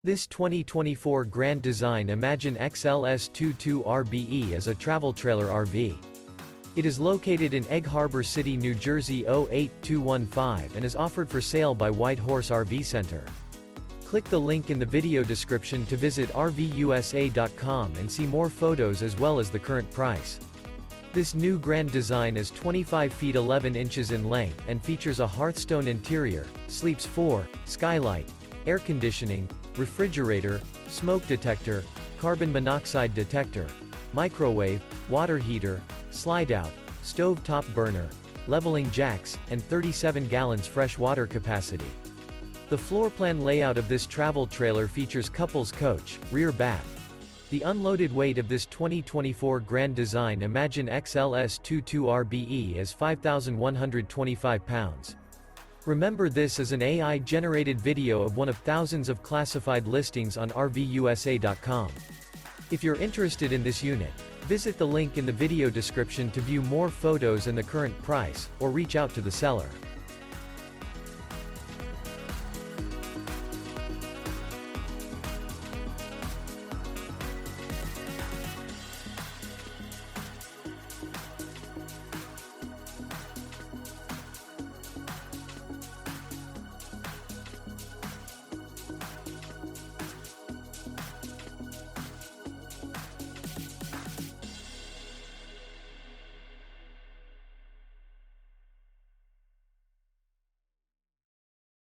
This 2024 Grand Design Imagine XLS 22 RBE is a travel trailer RV. It is located in Egg Harbor City, New Jersey 08215 and is offered for sale by White Horse RV Center. Click the link in the video description to visit RVUSA.com and see more photos as well as the current price. This new Grand Design is 25 feet 11 inches in length and features a HEARTHSTONE interior, sleeps 4, Skylight, air conditioning, refrigerator, smoke detector, carbon monoxide detector, microwave, water heater, slide-out, stove-top burner, leveling jacks, and 37 gallons fresh water capacity. The floor plan layout of this travel trailer features couples coach, rear bath. The unloaded weight of this 2024 Grand Design Imagine XLS 22 RBE is 5,125 pounds. Remember, this is an AI-generated video of one of thousands of classified listings on RVUSA.com. If you're interested in this unit, visit the link in the video description to view more photos and the current price, or reach out to the seller.